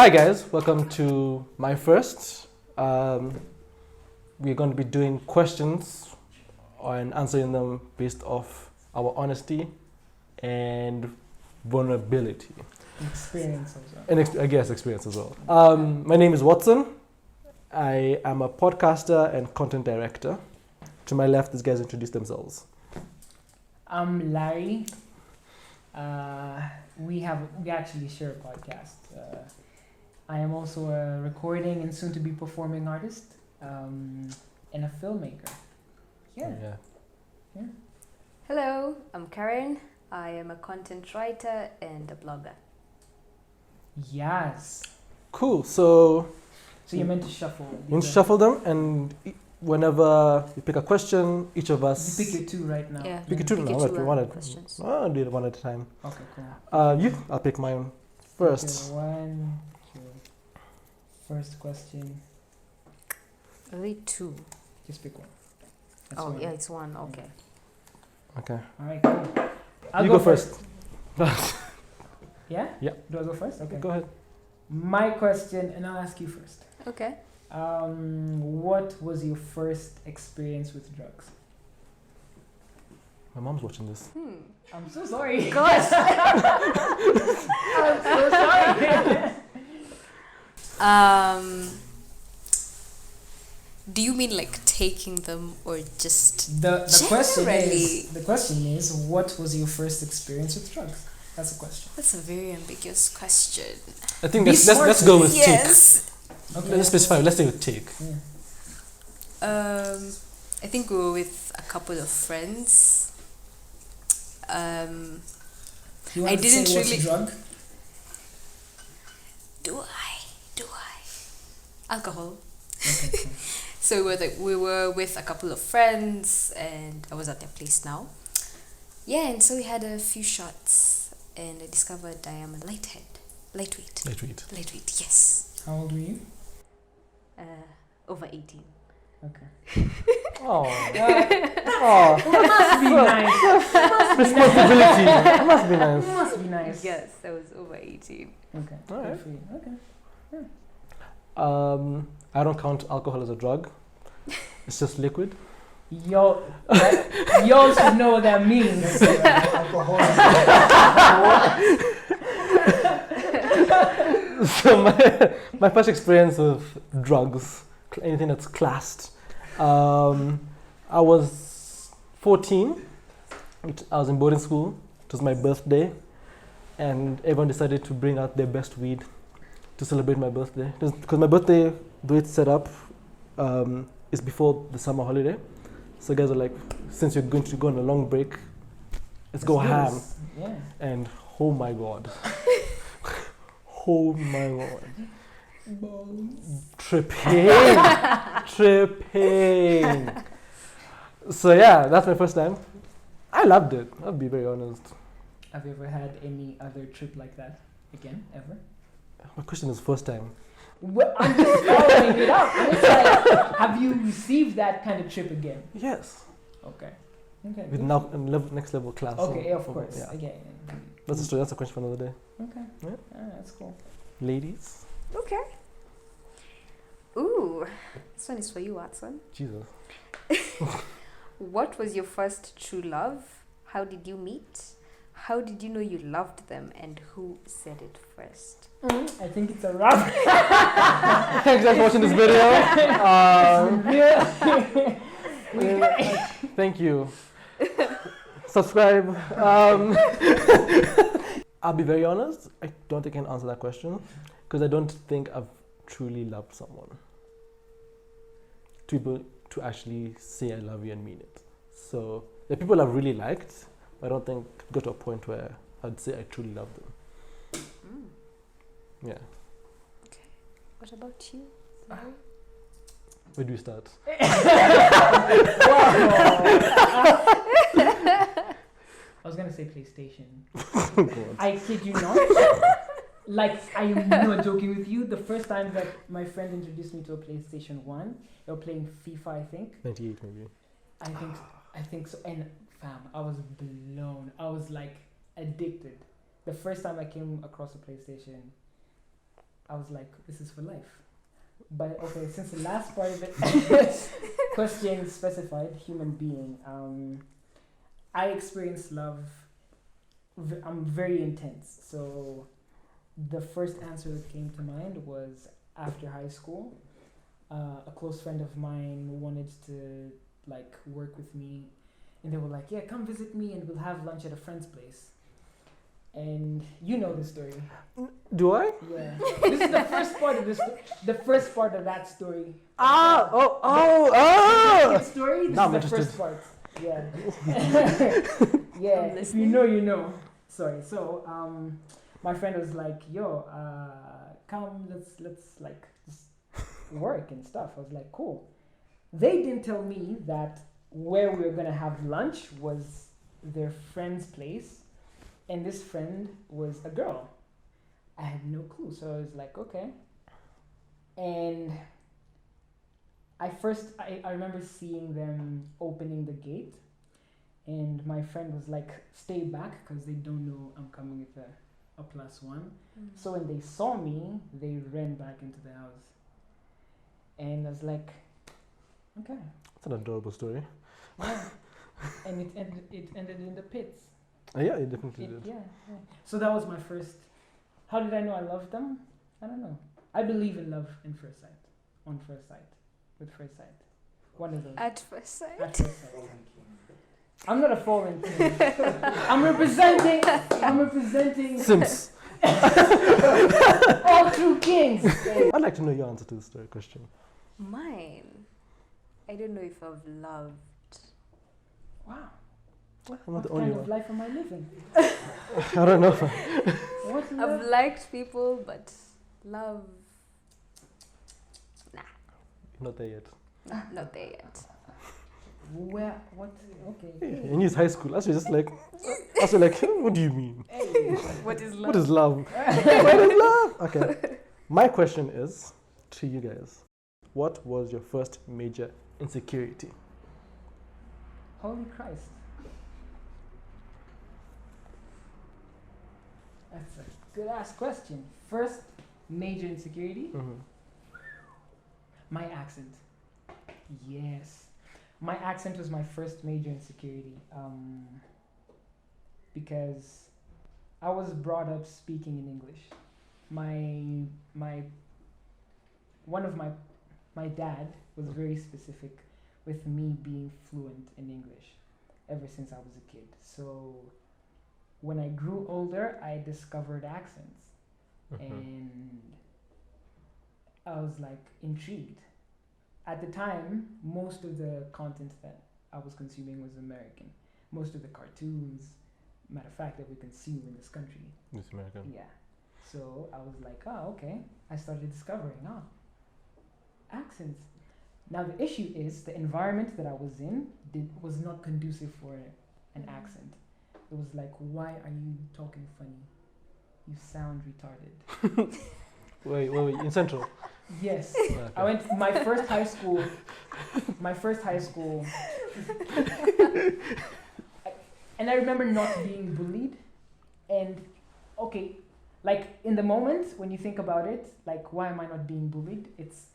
Hi guys, welcome to my first. We're going to be doing questions and answering them based off our honesty and vulnerability. Experience as well. And I guess experience as well. My name is Watson. I am a podcaster and content director. To my left, these guys introduce themselves. I'm Lari. We actually share a podcast. I am also a recording and soon to be performing artist, and a filmmaker. Yeah. Hello, I'm Karen. I am a content writer and a blogger. Yes. Cool. So you're meant to shuffle. you shuffle them, and whenever you pick a question, each of us. You pick your two right now. Yeah. Pick your two now if you want it. Questions. I'll do it one at a time. Okay, cool. I'll pick mine first. Okay, one, two. First question. Only two. Just pick one. That's Oh, one. yeah, it's one. Okay. Okay. All right, cool. I'll You go first. Yeah? Yeah. Do I go first? Okay. Go ahead. My question, and I'll ask you first. Okay. What was your first experience with drugs? My mom's watching this. I'm so sorry. Gosh. I'm so sorry. Do you mean like taking them or just The Generally. question is, what was your first experience with drugs? That's the question. That's a very ambiguous question. I think Be let's smart go with with take. Yes. Okay. Let's specify. Let's say with take. Yeah. I think we were with a couple of friends. You want I to didn't say what's really- drug? Do I? Alcohol. Okay, cool. So we were with a couple of friends, and I was at their place now. Yeah, and so we had a few shots, and I discovered I am a lightweight. Lightweight, yes. How old were you? Over 18. Okay. Oh. Must be nice. Responsibility. It must be nice. Must be nice. Yes, I was over 18. Okay. All right. Good for you. Okay. I don't count alcohol as a drug. It's just liquid. Y'all should know what that means. So my first experience with drugs, anything that's classed, I was 14. I was in boarding school. It was my birthday, and everyone decided to bring out their best weed to celebrate my birthday. Because my birthday, the way it's set up, is before the summer holiday. So guys are like, since you're going to go on a long break, let's go ham. Yeah. And oh my god. Oh my god. Tripping. So yeah, that's my first time. I loved it. I'll be very honest. Have you ever had any other trip like that again, ever? My question is first time. Well, I'm just following it up. It's like, have you received that kind of trip again? Yes. Okay. Okay. With good. now next level class. Okay, of course. Yeah. Okay. That's a story. That's a question for another day. Okay. Yeah. That's cool. Ladies. Okay. Ooh, this one is for you, Watson. Jesus. What was your first true love? How did you meet? How did you know you loved them? And who said it first? I think it's a wrap. Thanks guys for watching this video. Thank you. Subscribe. I'll be very honest. I don't think I can answer that question because I don't think I've truly loved someone. To actually say I love you and mean it. So the people I've really liked, I don't think got to a point where I'd say I truly love them. Yeah. Okay. What about you? Where do we start? I was gonna say PlayStation. God. I kid you not. Like, I am not joking with you. The first time that my friend introduced me to a PlayStation 1, they were playing FIFA, I think. 98 maybe. I think so. And fam, I was blown. I was like addicted. The first time I came across a PlayStation, I was like, this is for life. But okay, since the last part of it, question specified human being. I experience love. I'm very intense. So the first answer that came to mind was after high school. A close friend of mine wanted to like work with me, and they were like, "Yeah, come visit me, and we'll have lunch at a friend's place." And you know the story. Do I? Yeah. This is the first part of this. The first part of that story. Oh! The story. This Now I'm is the interested. first part. Yeah. Yeah. If you know, you know. Sorry. So, my friend was like, "Yo, come, let's like just work and stuff." I was like, "Cool." They didn't tell me that where we were gonna have lunch was their friend's place, and this friend was a girl. I had no clue, so I was like, okay. And I remember seeing them opening the gate, and my friend was like, stay back because they don't know I'm coming with a +1. So when they saw me, they ran back into the house. And I was like, okay. It's an adorable story. Yeah. And it ended in the pits. Yeah, it definitely did. Yeah. So that was my first. How did I know I loved them? I don't know. I believe in love in first sight, on first sight, with first sight. One of those. At first sight. At first sight. I'm not a fallen king. I'm representing Sims. all true kings. I'd like to know your answer to this story question. Mine. I don't know if I've loved. Wow. I'm not What the only kind of one. life am I living? I don't know. What love? I've liked people, but love. Nah, Not there yet. not there yet. Where? What? Okay. Yeah, in his high school, I was just like, what do you mean? Hey. What is love? What is love? What is love? Okay. My question is to you guys. What was your first major insecurity? Holy Christ. That's a good ass question. First major insecurity? Mm-hmm. My accent. Yes. My accent was my first major insecurity. Because I was brought up speaking in English. My dad was very specific with me being fluent in English ever since I was a kid. So when I grew older, I discovered accents, and I was like intrigued. At the time, most of the content that I was consuming was American. Most of the cartoons, matter of fact, that we consume in this country. It's American. Yeah. So I was like, oh, okay. I started discovering, accents. Now the issue is the environment that I was in was not conducive for an accent. It was like, why are you talking funny? You sound retarded. Wait, in Central? Yes. Okay. I went my first high school. And I remember not being bullied. And okay, like in the moment when you think about it, like why am I not being bullied? It's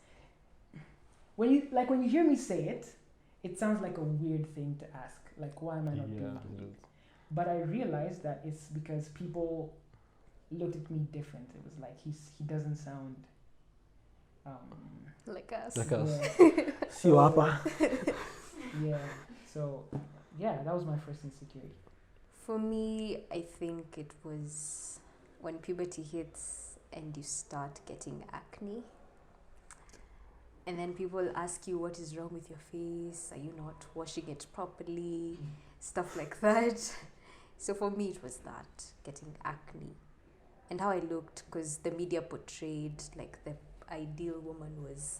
when you hear me say it, it sounds like a weird thing to ask. Like why am I not being bullied? But I realized that it's because people looked at me different. It was like he doesn't sound Like us. Like us. Yeah. Siwapa. Yeah. So yeah, that was my first insecurity. For me, I think it was when puberty hits and you start getting acne. And then people ask you what is wrong with your face, are you not washing it properly, stuff like that. So for me, it was that, getting acne. And how I looked, because the media portrayed like the ideal woman was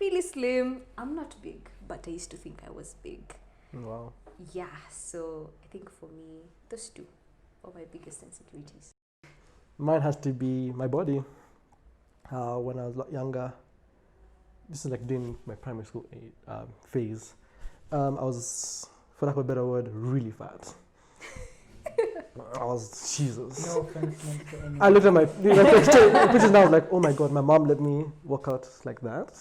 really slim. I'm not big, but I used to think I was big. Wow. Yeah, so I think for me, those two are my biggest insecurities. Mine has to be my body. When I was a lot younger, this is like during my primary school phase, I was, for lack of a better word, really fat. I was, Jesus. No offense meant to anyone. I looked at my pictures and I was like, oh my God, my mom let me walk out like that.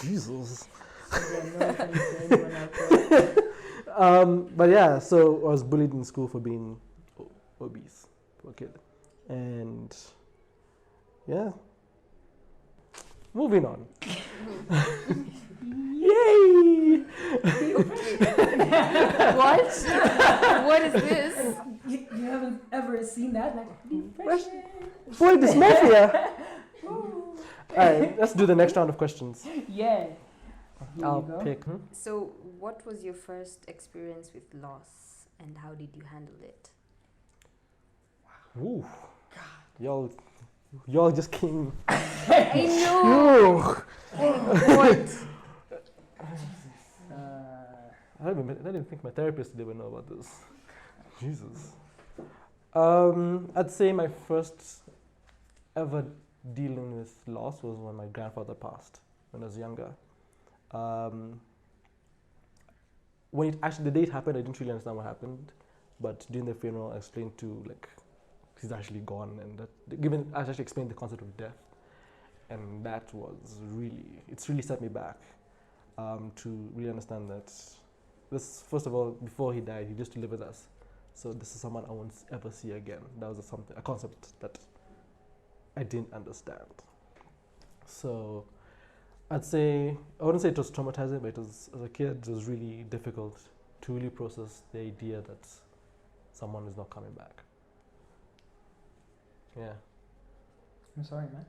Jesus. Yeah, no offense to anyone out there. But yeah, so I was bullied in school for being obese for a kid. And yeah. Moving on. Yay! What? What is this? You haven't ever seen that? Like, depression. Boy, dysmorphia! Alright, let's do the next round of questions. Yeah. Here I'll you go. pick. So, what was your first experience with loss, and how did you handle it? Ooh. Y'all just came. I know. What? I didn't think my therapist today would know about this. Jesus. I'd say my first ever dealing with loss was when my grandfather passed when I was younger. When the day it happened, I didn't really understand what happened, but during the funeral, I explained to he's actually gone, and I actually explained the concept of death, and that was it's really set me back to really understand that this, first of all, before he died, he used to live with us, so this is someone I won't ever see again. That was a concept that I didn't understand. So I wouldn't say it was traumatizing, but as a kid, it was really difficult to really process the idea that someone is not coming back. Yeah. I'm sorry, man.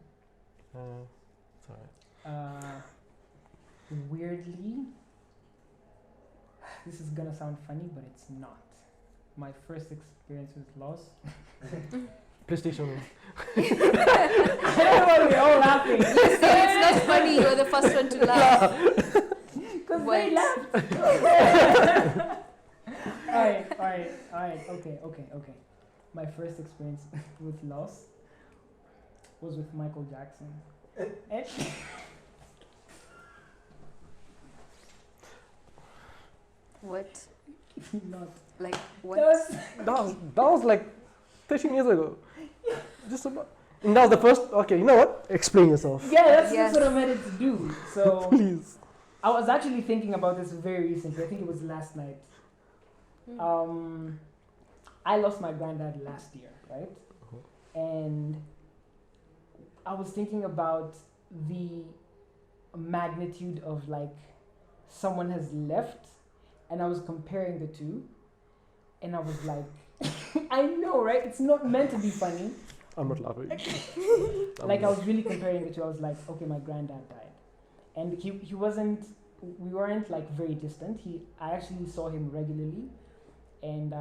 It's alright. Weirdly, this is gonna sound funny, but it's not. My first experience with loss. PlayStation. I don't know why we're all laughing. You say it's not funny. You're the first one to laugh. Because What? they laughed. Alright. Okay. My first experience with loss was with Michael Jackson. What? Not. Like what? That was like 13 years ago. Just about. And that was the first. Okay, you know what? Explain yourself. Yeah, that's Yes. what I meant to do. So Please. I was actually thinking about this very recently. I think it was last night. I lost my granddad last year, right? And I was thinking about the magnitude of someone has left, and I was comparing the two, and I was like, I know, right? It's not meant to be funny. I'm not laughing. I was really comparing the two. I was like, okay, my granddad died, and he wasn't. We weren't very distant. I actually saw him regularly, and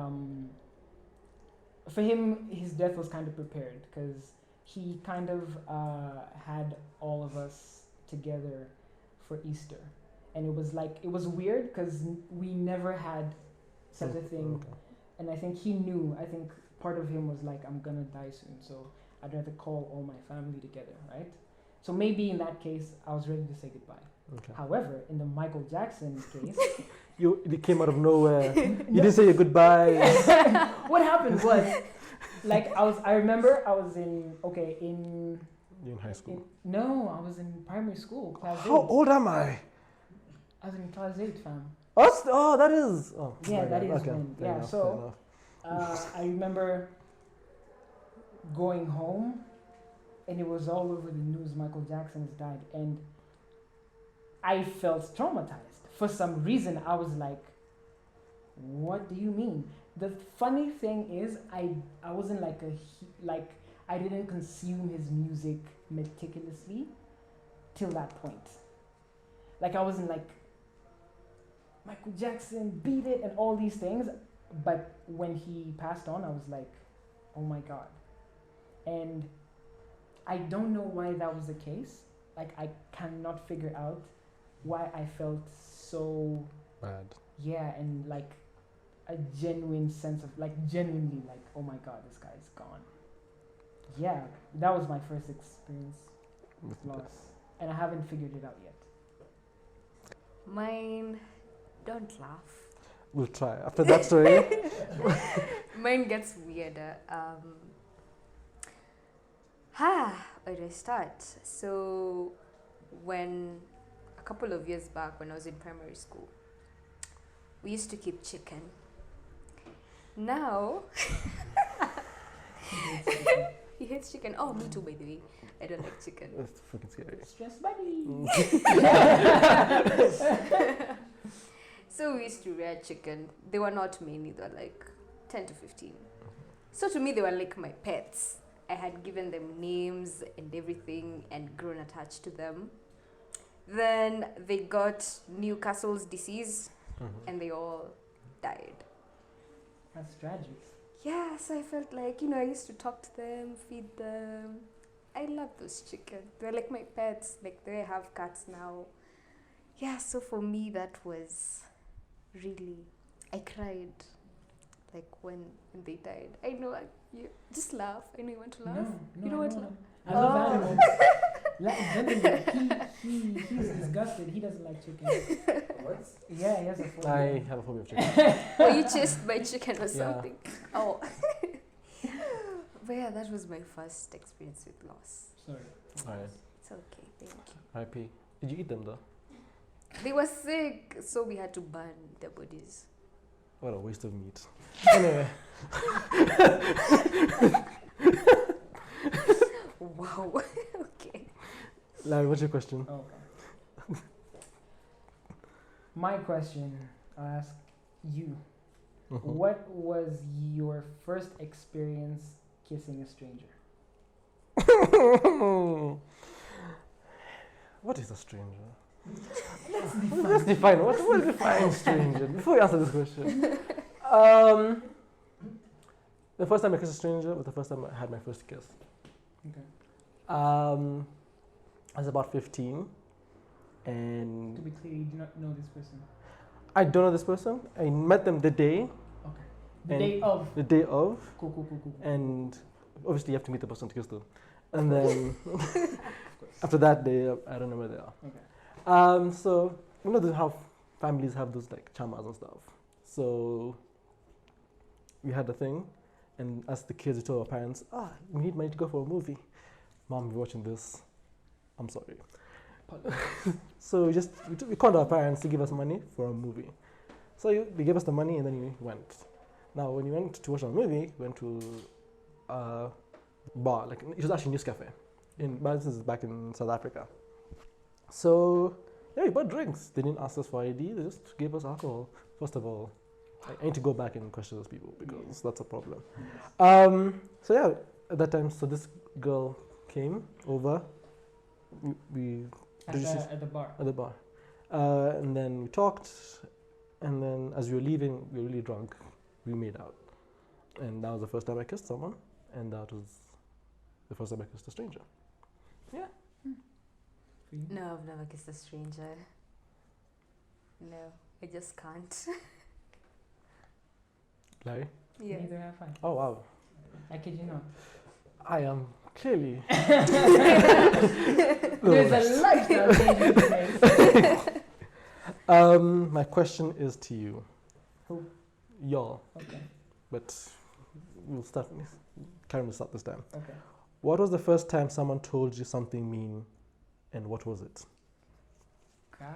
for him, his death was kind of prepared because he kind of had all of us together for Easter, and it was weird because we never had such a thing, Okay. and I think he knew. I think part of him was like, I'm gonna die soon, so I'd rather call all my family together, right? So maybe in that case, I was ready to say goodbye. Okay. However, in the Michael Jackson case, It came out of nowhere. You didn't say your goodbye. what happened was, I remember I was in You're in high school. no, I was in primary school, class 8. How old am I? I was in class 8, fam. That is. Oh, Yeah, my that God. is Okay. when- Fair yeah, enough, so- fair enough. I remember going home, and it was all over the news. Michael Jackson has died, and I felt traumatized. For some reason, I was like, "What do you mean?" The funny thing is, I wasn't I didn't consume his music meticulously till that point. I wasn't like Michael Jackson beat it and all these things, but when he passed on, I was like, "Oh my God." And I don't know why that was the case. I cannot figure out why I felt so Bad. and a genuine sense of genuinely oh my God, this guy's gone. Yeah, that was my first experience with loss, and I haven't figured it out yet. Mine, don't laugh. we'll try. After that story, Mine gets weirder. Where do I start? So, when a couple of years back, when I was in primary school, we used to keep chicken. Now, he hates chicken. Oh, me too, by the way. I don't like chicken. that's freaking scary. Stress buddy. So we used to rear chicken. They were not many, they were like 10 to 15. So to me, they were like my pets. I had given them names and everything and grown attached to them. Then they got Newcastle's disease and they all died. That's tragic. Yeah, so I felt like, I used to talk to them, feed them. I love those chickens. They're like my pets. Like, they have cats now. Yeah, so for me, that was really, I cried, like, when they died. I know, you just laugh. I know you want to laugh. No, You don't want to laugh? I love animals. Like, he's disgusted. He doesn't like chicken. What? Yeah, he has a phobia. I have a phobia of chicken. Were you chased by chicken or Yeah. something? Oh. But yeah, that was my first experience with loss. Sorry. Alright. It's okay, thank you. R.I.P. Did you eat them though? They were sick, so we had to burn their bodies. What a waste of meat. Anyway, Wow. Okay. Larry, what's your question? Okay. My question, I'll ask you. What was your first experience kissing a stranger? What is a stranger? Let's define. What defines stranger? Before we answer this question, the first time I kissed a stranger was the first time I had my first kiss. Okay. I was about 15, To and be clear, you do not know this person. I don't know this person. I met them the day Okay. The And- day of. the day of, Cool. and obviously you have to meet the person to kiss them. And then after that day, I don't know where they are. Okay. So how families have those like chamas and stuff. So we had the thing, and as the kids, we told our parents, we need money to go for a movie. Mom, you're watching this. I'm sorry. So we called our parents to give us money for a movie. So they gave us the money, and then we went. Now, when we went to watch a movie, we went to a bar. Like, it was actually News Cafe. But this is back in South Africa. So yeah, we bought drinks. They didn't ask us for ID. They just gave us alcohol. First of all, I need to go back and question those people because that's a problem. So yeah, at that time, so this girl came over. We At the bar. at the bar, and then we talked. And then as we were leaving, we were really drunk. We made out, and that was the first time I kissed someone, and that was the first time I kissed a stranger. Yeah. For you? No, I've never kissed a stranger. No, I just can't. Larry? Yeah. Neither have I. Oh wow. I kid you not. I am clearly. There's a lifestyle change in place. My question is to you. Who? Y'all. Okay. But we'll start. Karen will start this time. Okay. What was the first time someone told you something mean, and what was it? God.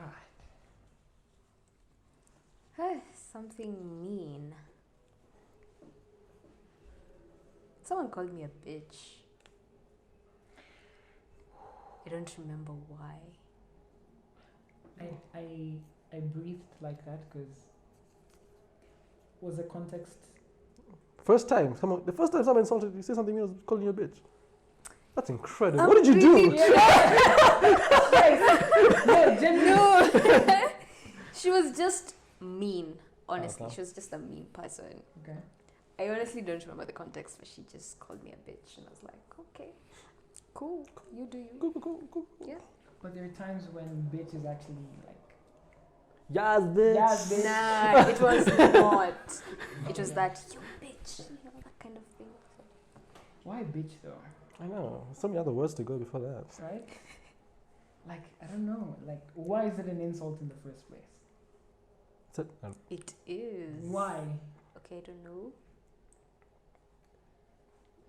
Something mean. Someone called me a bitch. I don't remember why. I breathed like that because was the context. The first time someone insulted you, say something mean was calling you a bitch. That's incredible. I'm What did you do? No. She was just mean. Honestly, Okay. she was just a mean person. Okay. I honestly don't remember the context, but she just called me a bitch, and I was like, okay, cool, you do you. Cool. Yeah. But there are times when bitch is actually like. Yes, bitch. Yes, bitch. Nah, it was not. It was that you bitch, that kind of thing. Why bitch though? I know. So many other words to go before that. Right? Like I don't know. Like why is it an insult in the first place? Is it? It is. Why? Okay, I don't know.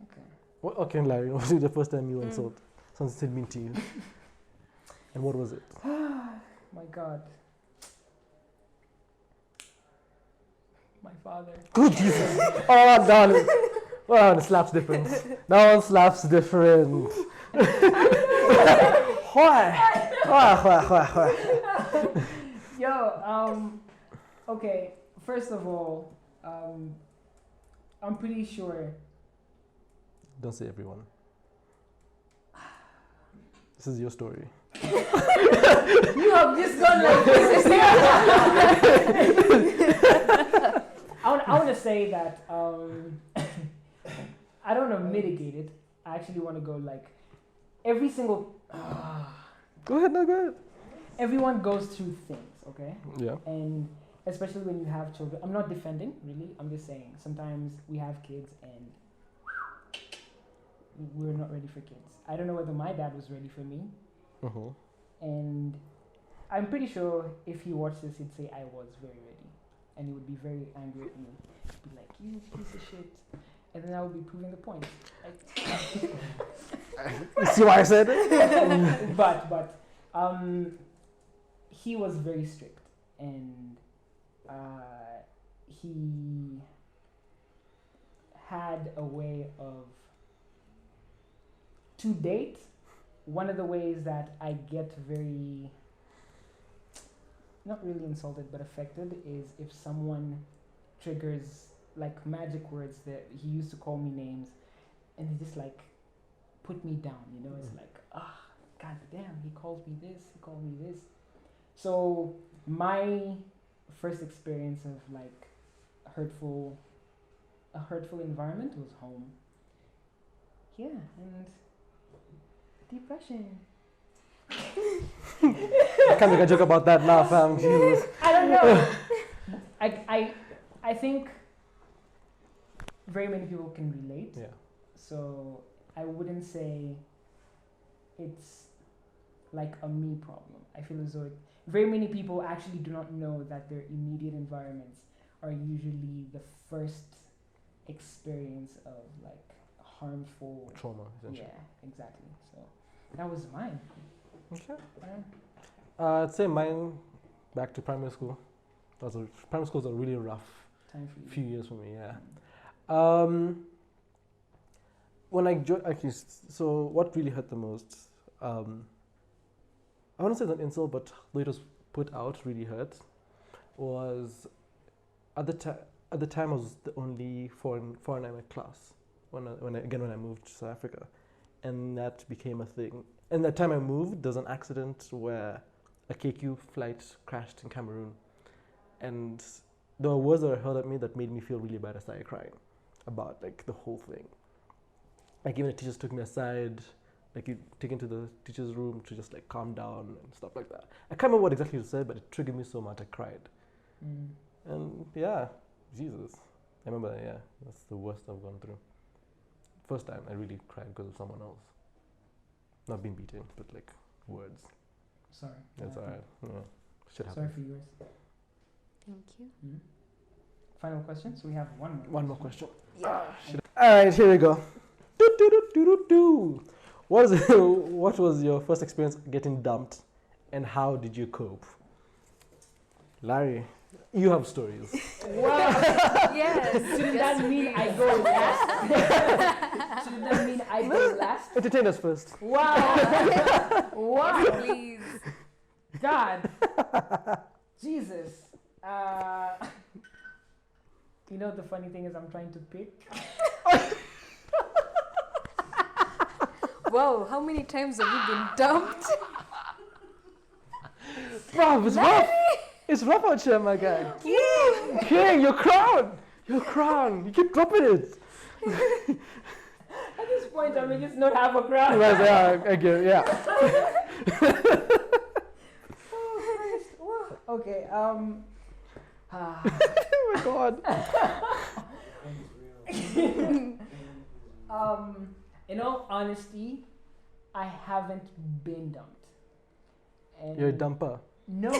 Okay. What, okay, Larry, what was the first time you insult something said mean to you? And what was it? My God. My father. Good Jesus! Oh, darling. Well, it slaps different. That one slaps different. Why? Why? Yo, okay, first of all, I'm pretty sure. Don't say everyone. This is your story. You have just gone like this. I want to say that I don't want to mitigate it. I actually want to go like every single. Go ahead, no, go ahead. Everyone goes through things, okay? Yeah. And especially when you have children. I'm not defending, really. I'm just saying sometimes we have kids and we're not ready for kids. I don't know whether my dad was ready for me. Uh-huh. And I'm pretty sure if he watched this, he'd say I was very ready. And he would be very angry at me. He'd be like, you piece of shit. And then I would be proving the point. Like, You see why I said it? but he was very strict. And he had a way of, to date, one of the ways that I get very, not really insulted, but affected is if someone triggers like magic words that he used to call me names and they just like put me down, you know? It's like, god damn, he calls me this, he called me this. So my first experience of like a hurtful environment was home. Yeah, and depression. I can't make a joke about that now, fam. Jesus. I don't know. I think very many people can relate. Yeah. So I wouldn't say it's like a me problem. I feel as though very many people actually do not know that their immediate environments are usually the first experience of like harmful Trauma, essentially. Yeah, exactly. So that was mine. Okay. I'd say mine back to primary school. Primary school was a really rough Time for you. few years for me, yeah. When I actually, so what really hurt the most, I wouldn't say it's an insult, but the way it was put out really hurt, was at the time I was the only foreigner in my class when I moved to South Africa, and that became a thing. And that time I moved, there was an accident where a KQ flight crashed in Cameroon, and there were words that were hurled at me that made me feel really bad. I started crying about like the whole thing. Like even the teachers took me aside, like you take into the teacher's room to just like calm down and stuff like that. I can't remember what exactly you said, but it triggered me so much I cried. And yeah, Jesus. I remember that, yeah, that's the worst I've gone through. First time I really cried because of someone else. Not being beaten, but like words. Sorry. That's alright. Yeah. Shit happens. Sorry for yours. Thank you. Final question. So we have one more. One more question. Yeah. Alright, here we go. What was your first experience getting dumped and how did you cope? Larry, you have stories. Wow. Yes. Shouldn't that mean I go last? Shouldn't that mean I go last? Entertain us first. Wow. Wow. Please. God. Jesus. You know the funny thing is I'm trying to pick. Whoa, how many times have you been dumped? Bro, it's rough. It's rough out here, my guy. King, your crown. Your crown. You keep dropping it. At this point, I may just not have a crown. Yeah, I get it, yeah. Oh, Christ. Wow. Okay. Oh my god. In all honesty, I haven't been dumped. And You're a dumper. No.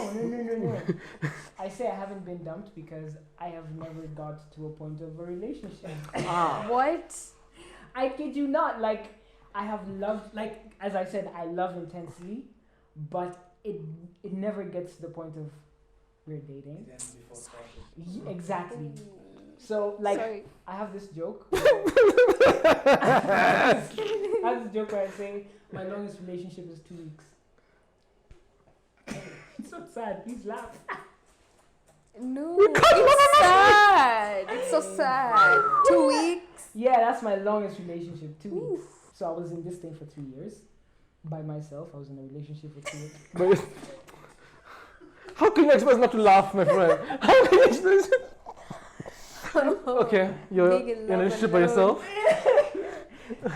I say I haven't been dumped because I have never got to a point of a relationship. What? I kid you not. Like, I have loved, like, as I said, I love intensely, but it never gets to the point of we're dating. Exactly. So, like, Sorry. I have this joke. I have this joke where I say my longest relationship is 2 weeks. It's so sad. Please laugh. No, it's sad. It's so sad. 2 weeks. Yeah, that's my longest relationship. 2 weeks. So I was in this thing for 3 years by myself. I was in a relationship for 2 years. But how can you expect not to laugh, my friend? How can you expect? Okay, you're Big in a relationship by yourself.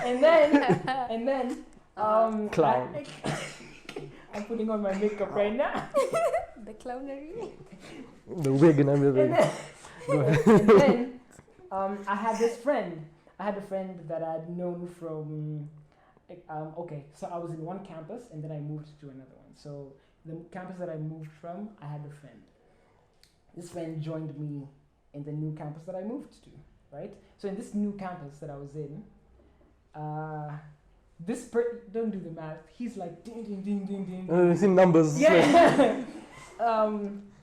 and then Clown. I'm putting on my makeup right now. The clownery. The wig and everything. Go ahead. And then I had this friend. I had a friend that I'd known from. Okay, so I was in one campus and then I moved to another one. So the campus that I moved from, I had a friend. This friend joined me in the new campus that I moved to, right? So in this new campus that I was in, don't do the math. He's like ding ding ding ding ding. You see numbers. Yeah.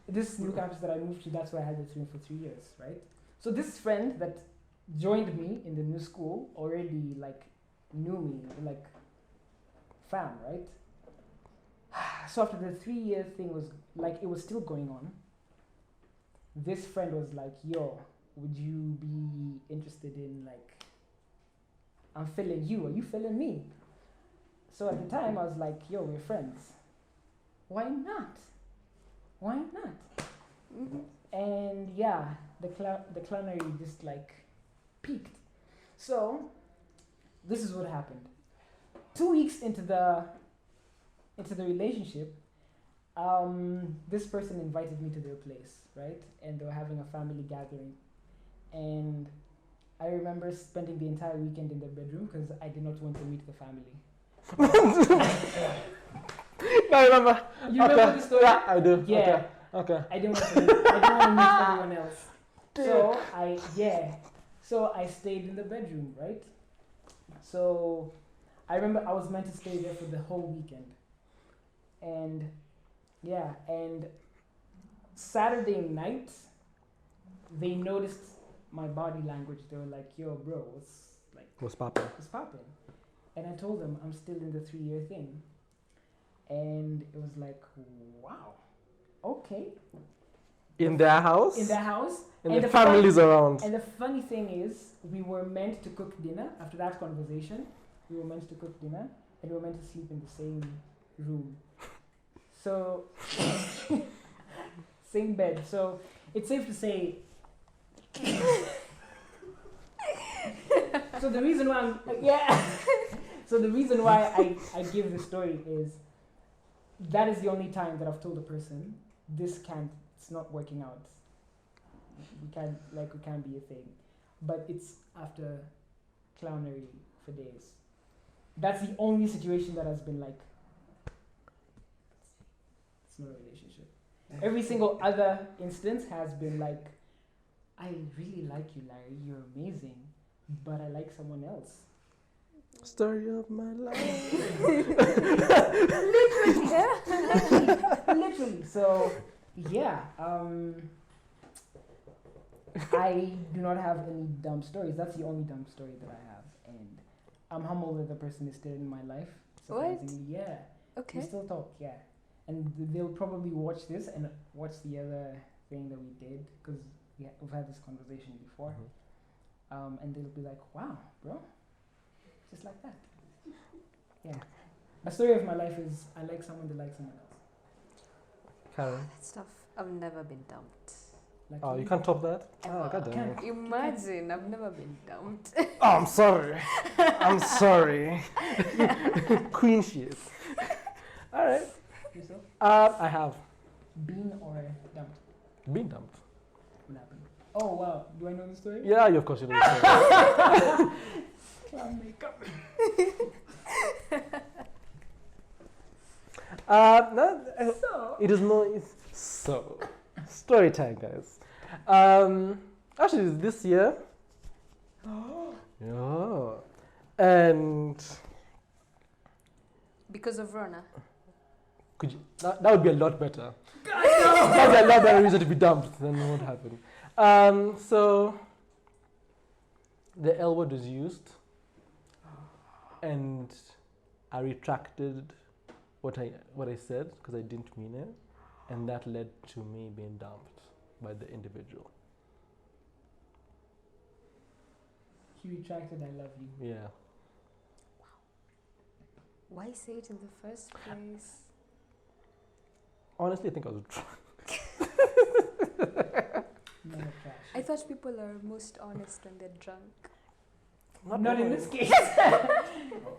This new campus that I moved to, that's where I had the twin for 3 years, right? So this friend that joined me in the new school already like knew me, like fam, right? So after the 3-year thing was like, it was still going on. This friend was like, yo, would you be interested in, like, I'm feeling you, are you feeling me? So at the time I was like, yo, we're friends. Why not? Why not? Mm-hmm. And yeah, the clownery just like peaked. So this is what happened. 2 weeks into the relationship, this person invited me to their place, right? And they were having a family gathering. And I remember spending the entire weekend in their bedroom because I did not want to meet the family. No, I remember. You remember the story? Yeah, I do. Yeah. Okay. I didn't want to meet everyone else. So I stayed in the bedroom, right? So I remember I was meant to stay there for the whole weekend. And Saturday night, they noticed my body language. They were like, yo, bro, What's popping? what's popping? And I told them I'm still in the 3-year thing. And it was like, wow, okay. In their house? In their house. And the families around. And the funny thing is, we were meant to cook dinner. After that conversation, we were meant to cook dinner. And we were meant to sleep in the same room. So, same bed. So, it's safe to say... So the reason why So the reason why I give this story is that is the only time that I've told a person it's not working out. We can't be a thing. But it's after clownery for days. That's the only situation that has been like, it's not a relationship. Every single other instance has been like, I really like you, Larry, you're amazing, but I like someone else. Story of my life. Literally. So, yeah. I do not have any dumb stories. That's the only dumb story that I have. And I'm humbled that the person is still in my life. Surprisingly. Yeah. Okay. We still talk, yeah. And they'll probably watch this and watch the other thing that we did, because we've had this conversation before. Mm-hmm. And they'll be like, wow, bro. Just like that. Yeah. The story of my life is I like someone that likes someone else. Karen. That stuff. I've never been dumped. Like Oh, you can't top that? Oh, Ever. goddamn. Imagine, I've never been dumped. Oh, I'm sorry. I'm sorry. Queen shit. All right. Yourself? I have Been or dumped? been dumped. What happened? Oh, wow. Do I know the story? Yeah, of course you know. the Clown makeup. So It is no. So, story time, guys. Actually, it's this year. Yeah. And Because of Rona. could you, that would be a lot better. That would be a lot better reason to be dumped than what happened. So the L word was used, and I retracted what I said because I didn't mean it, and that led to me being dumped by the individual. he retracted. I love you. Yeah. Why say it in the first place? Honestly, I think I was drunk. Not a trash. I thought people are most honest when they're drunk. Not in this case.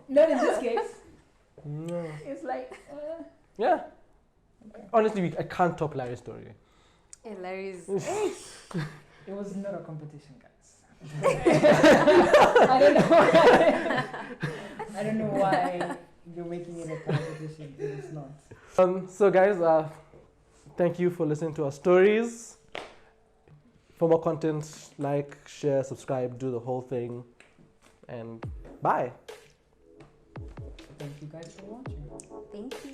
Not in this case. No. It's like. Yeah. Okay. Honestly, I can't top Larry's story. Hey, Larry's. It was not a competition, guys. I don't know. I don't know why you're making it a competition. It is not. So guys, thank you for listening to our stories. For more content, like, share, subscribe, do the whole thing, and bye. Thank you guys for watching. Thank you.